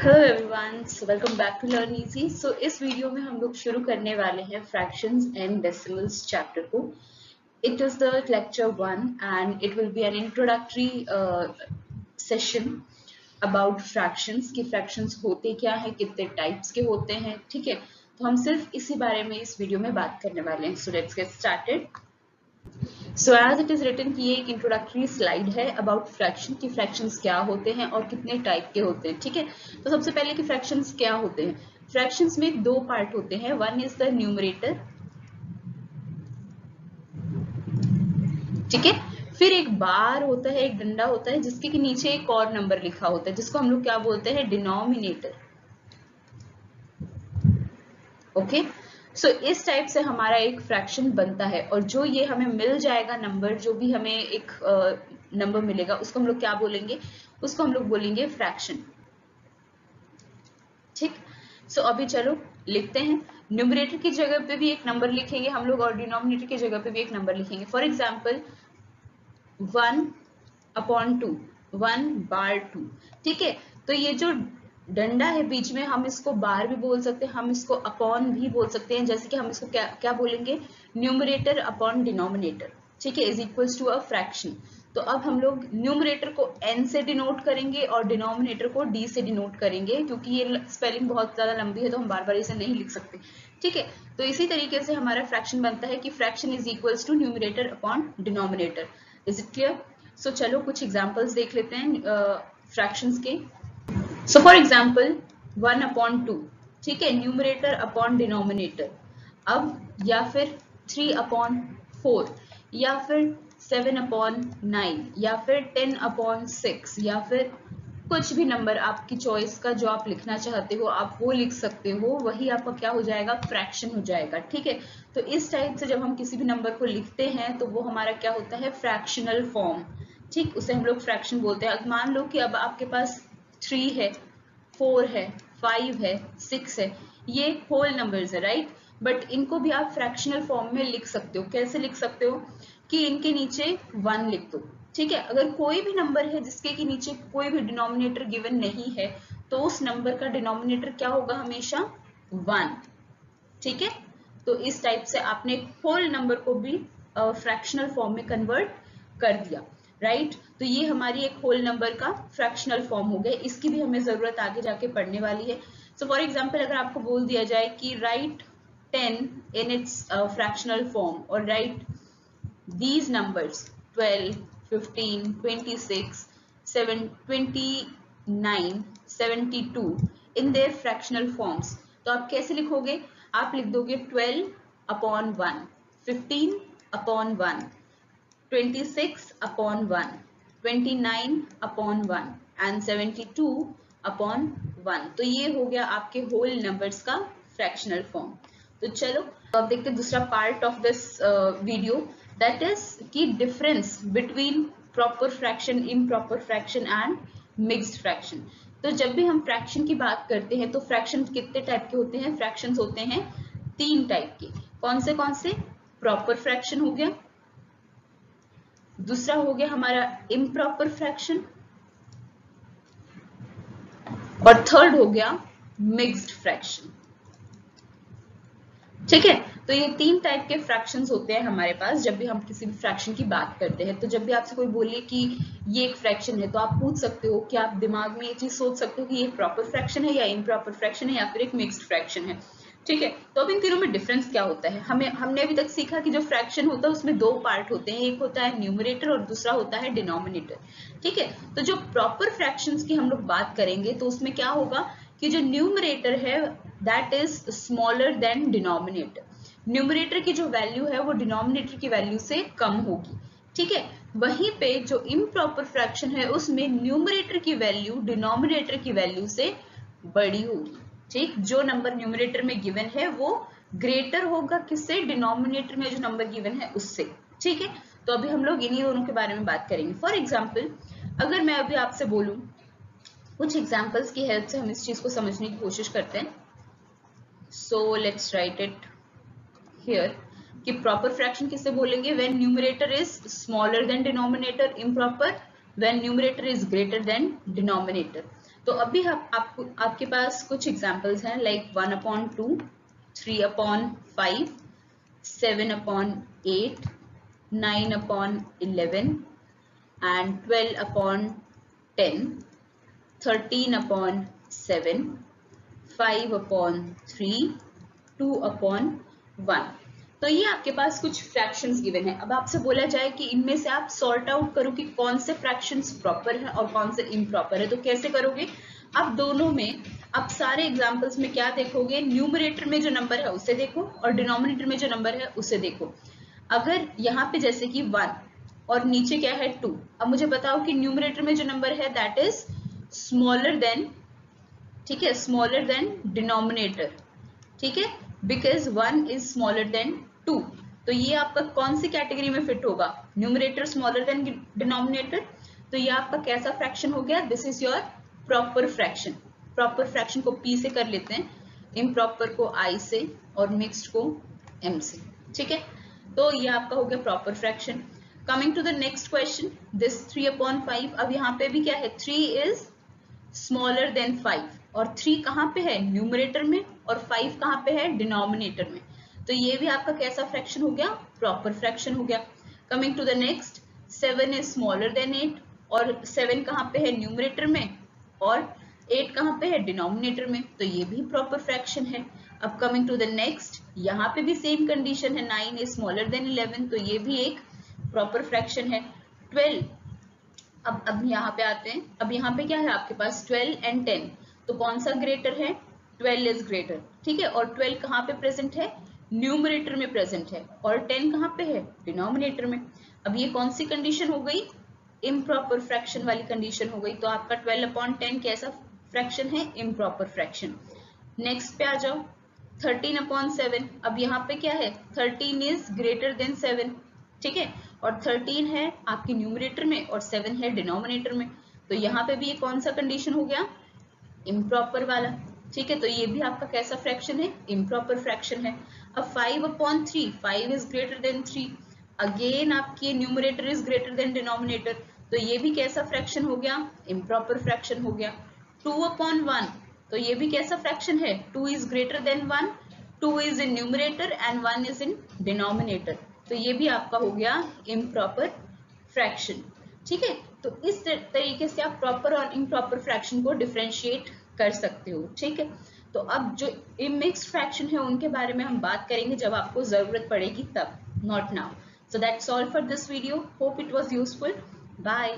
Hello everyone, so welcome back to learn easy. So इस video में हम लोग शुरू करने वाले हैं फ्रैक्शंस एंड डेसिमल्स चैप्टर को। It is the lecture 1 and it will be an introductory session about fractions कि फ्रैक्शंस होते क्या है, कितने टाइप्स के होते हैं। ठीक है, तो हम सिर्फ इसी बारे में इस वीडियो में बात करने वाले हैं। So let's get started. So as it is written कि ये एक इंट्रोडक्टरी स्लाइड है अबाउट फ्रैक्शन कि फ्रैक्शंस क्या होते हैं और कितने टाइप के होते हैं। ठीक है, तो सबसे पहले कि फ्रैक्शंस क्या होते हैं। फ्रैक्शंस में दो पार्ट होते हैं, वन इज द न्यूमरेटर, ठीक है, फिर एक बार होता है, एक डंडा होता है जिसके नीचे एक और नंबर लिखा होता है जिसको हम लोग क्या बोलते हैं, डिनोमिनेटर। ओके, सो इस टाइप से हमारा एक फ्रैक्शन बनता है और जो ये हमें मिल जाएगा नंबर, जो भी हमें एक नंबर मिलेगा उसको हम लोग क्या बोलेंगे, उसको हम लोग बोलेंगे फ्रैक्शन। ठीक, सो अभी चलो लिखते हैं। न्यूमरेटर की जगह पे भी एक नंबर लिखेंगे हम लोग और डिनोमिनेटर की जगह पे भी एक नंबर लिखेंगे। For example 1/2, 1/2। ठीक है, तो ये जो डंडा है बीच में, हम इसको बार भी बोल सकते हैं, हम इसको अपॉन भी बोल सकते हैं। जैसे कि हम इसको क्या क्या बोलेंगे, न्यूमरेटर अपॉन डिनोमिनेटर, ठीक है, is equals to a fraction. तो अब हम लोग न्यूमरेटर को n से डिनोट करेंगे और डिनोमिनेटर को d से डिनोट करेंगे, क्योंकि ये स्पेलिंग बहुत ज्यादा लंबी है तो हम बार बार इसे नहीं लिख सकते। ठीक है, तो इसी तरीके से हमारा फ्रैक्शन बनता है कि fraction is equals to numerator upon denominator. Is it clear? So चलो कुछ एग्जांपल्स देख लेते हैं फ्रैक्शंस के। सो फॉर एग्जांपल 1/2, ठीक है, न्यूमरेटर अपॉन डिनोमिनेटर। अब या फिर 3/4 या फिर 7/9 या फिर 10/6 या फिर कुछ भी नंबर आपकी चॉइस का जो आप लिखना चाहते हो आप वो लिख सकते हो, वही आपका क्या हो जाएगा, फ्रैक्शन हो जाएगा। ठीक है, तो इस टाइप से जब हम किसी भी नंबर को लिखते हैं तो वो हमारा क्या होता है, फ्रैक्शनल फॉर्म। ठीक, उसे हम लोग फ्रैक्शन बोलते हैं। मान लो कि अब आपके पास 3 है, 4 है, 5 है, 6 है, ये होल नंबर्स है, राइट। बट इनको भी आप फ्रैक्शनल फॉर्म में लिख सकते हो। कैसे लिख सकते हो कि इनके नीचे 1 लिख दो। ठीक है, अगर कोई भी नंबर है जिसके के नीचे कोई भी डिनोमिनेटर गिवन नहीं है तो उस नंबर का डिनोमिनेटर क्या होगा, हमेशा 1। ठीक है, तो इस टाइप से आपने होल नंबर को भी फ्रैक्शनल फॉर्म में कन्वर्ट कर दिया, राइट। तो ये हमारी एक होल नंबर का फ्रैक्शनल फॉर्म हो गया। इसकी भी हमें जरूरत आगे जाके पढ़ने वाली है। सो फॉर एग्जांपल अगर आपको बोल दिया जाए कि right 10 in its fractional form और right these numbers 12, 15, 26, 7, 29, 72 in their fractional forms, तो आप कैसे लिखोगे, आप लिख दोगे 12/1, 15/1, 26/1, 29/1 एंड 72/1। तो ये हो गया आपके होल नंबर्स का फ्रैक्शनल फॉर्म। तो चलो अब देखते हैं दूसरा part of this video, that is की difference between proper fraction, improper fraction and mixed fraction. तो जब भी हम फ्रैक्शन की बात करते हैं तो फ्रैक्शन कितने टाइप के होते हैं, फ्रैक्शंस होते हैं 3 टाइप के। कौन से? प्रॉपर फ्रैक्शन हो गया, दूसरा हो गया हमारा इम्प्रॉपर फ्रैक्शन और थर्ड हो गया मिक्स्ड फ्रैक्शन। ठीक है, तो ये 3 टाइप के फ्रैक्शंस होते हैं हमारे पास जब भी हम किसी भी फ्रैक्शन की बात करते हैं। तो जब भी आपसे कोई बोले कि ये एक फ्रैक्शन है तो आप पूछ सकते हो कि आप दिमाग में ये चीज सोच सकते हो कि ये प्रॉपर फ्रैक्शन है या इम्प्रॉपर फ्रैक्शन है या फिर एक मिक्स्ड फ्रैक्शन है। ठीक है, तो अब इन तीनों में डिफरेंस क्या होता है, हमने अभी तक सीखा कि जो फ्रैक्शन होता है उसमें 2 पार्ट होते हैं, एक होता है न्यूमरेटर और दूसरा होता है डिनोमिनेटर। ठीक है, तो जो प्रॉपर फ्रैक्शंस की हम लोग बात करेंगे तो उसमें क्या होगा कि जो न्यूमरेटर है that is smaller than denominator. Numerator की जो वैल्यू है वो डिनोमिनेटर की वैल्यू से कम होगी। ठीक है, वहीं पे जो इम्प्रॉपर फ्रैक्शन है उसमें न्यूमरेटर की वैल्यू डिनोमिनेटर की वैल्यू से बड़ी होगी। ठीक, जो नंबर न्यूमरेटर में गिवन है वो ग्रेटर होगा किससे, डिनोमिनेटर में जो नंबर गिवन है उससे। ठीक है, तो अभी हम लोग इन्हीं दोनों के बारे में बात करेंगे। फॉर एग्जाम्पल अगर मैं अभी आपसे बोलूं, कुछ एग्जाम्पल्स की हेल्प से हम इस चीज को समझने की कोशिश करते हैं। So let's write it here कि प्रॉपर फ्रैक्शन किससे बोलेंगे, when numerator is smaller than denominator, improper when numerator is greater than denominator. तो अभी आपके पास कुछ एग्जांपल्स हैं, लाइक 1/2, 3/5, 7/8, 9/11 and 12/10, 13/7, 5/3, 2/1। तो ये आपके पास कुछ फ्रैक्शंस गिवन है। अब आपसे बोला जाए कि इनमें से आप सॉर्ट आउट करो कि कौन से फ्रैक्शंस प्रॉपर है और कौन से इम्प्रॉपर है। तो कैसे करोगे? आप दोनों में, आप सारे एग्जांपल्स में क्या देखोगे, न्यूमरेटर में जो नंबर है उसे देखो और डिनोमिनेटर में जो नंबर है उसे देखो। अगर यहाँ पे जैसे कि 1 और नीचे क्या है 2, अब मुझे बताओ कि न्यूमरेटर में जो नंबर है दैट इज स्मॉलर देन, ठीक है, स्मॉलर देन डिनोमिनेटर, ठीक है, बिकॉज 1 इज स्मॉलर देन 2। तो ये आपका कौन सी कैटेगरी में फिट होगा? Numerator smaller than denominator. तो ये आपका कैसा फ्रैक्शन हो गया? This is your proper fraction. Proper fraction को P से कर लेते हैं, इम्प्रॉपर को I से और मिक्स्ड को M से, ठीक है। तो ये आपका हो गया proper fraction. Coming to the next question, this 3/5। अब यहाँ पे भी क्या है? 3 इज स्मॉलर देन 5 और 3 कहाँ पे है? न्यूमरेटर में, और 5 कहाँ पे है? डिनोमिनेटर में। तो ये भी आपका कैसा फ्रैक्शन हो गया? प्रॉपर फ्रैक्शन हो गया। Coming to the next, 7 is smaller than 8 और 7 कहाँ पे है? न्यूमरेटर में, और 8 कहाँ पे है? डिनोमिनेटर में। तो ये भी प्रॉपर फ्रैक्शन है। अब कमिंग टू द नेक्स्ट, यहाँ पे भी सेम कंडीशन है, 9 इज स्मॉलर देन 11, तो ये भी एक प्रॉपर फ्रैक्शन है। 12, अब यहाँ पे आते हैं। अब यहाँ पे क्या है आपके पास? 12 एंड 10, तो कौन सा ग्रेटर है? 12 इज ग्रेटर, ठीक है। और 12 कहाँ पे प्रेजेंट है? न्यूमरेटर में प्रेजेंट है, और 10 कहाँ पे है? डिनोमिनेटर में। अब ये कौन सी कंडीशन हो गई? इम्प्रॉपर फ्रैक्शन वाली कंडीशन हो गई। तो आपका 12/10 कैसा फ्रैक्शन है? Improper fraction. नेक्स्ट पे आ जाओ, 13/7। अब यहाँ पे क्या है? 13 इज ग्रेटर देन 7, ठीक है, और 13 है आपके न्यूमरेटर में और 7 है डिनोमिनेटर में। तो यहाँ पे भी ये कौन सा कंडीशन हो गया? इम्प्रॉपर वाला, ठीक है। तो ये भी आपका कैसा फ्रैक्शन है? इम्प्रॉपर फ्रैक्शन है। अब 5/3, 5 इज ग्रेटर देन 3, अगेन आपकी numerator is greater than denominator, तो ये भी कैसा फ्रैक्शन हो गया? इम्प्रॉपर फ्रैक्शन हो गया। 2/1, तो ये भी कैसा फ्रैक्शन है? 2 is greater than 1, 2 is in numerator and 1 is in denominator, तो ये भी आपका हो गया इम्प्रॉपर फ्रैक्शन, ठीक है। तो इस तरीके से आप प्रॉपर और इम्प्रॉपर फ्रैक्शन को डिफरेंशिएट कर सकते हो, ठीक है। तो अब जो इमिक्स्ड फ्रैक्शन है उनके बारे में हम बात करेंगे जब आपको जरूरत पड़ेगी तब, not now. So that's all for this video. Hope it was useful. Bye.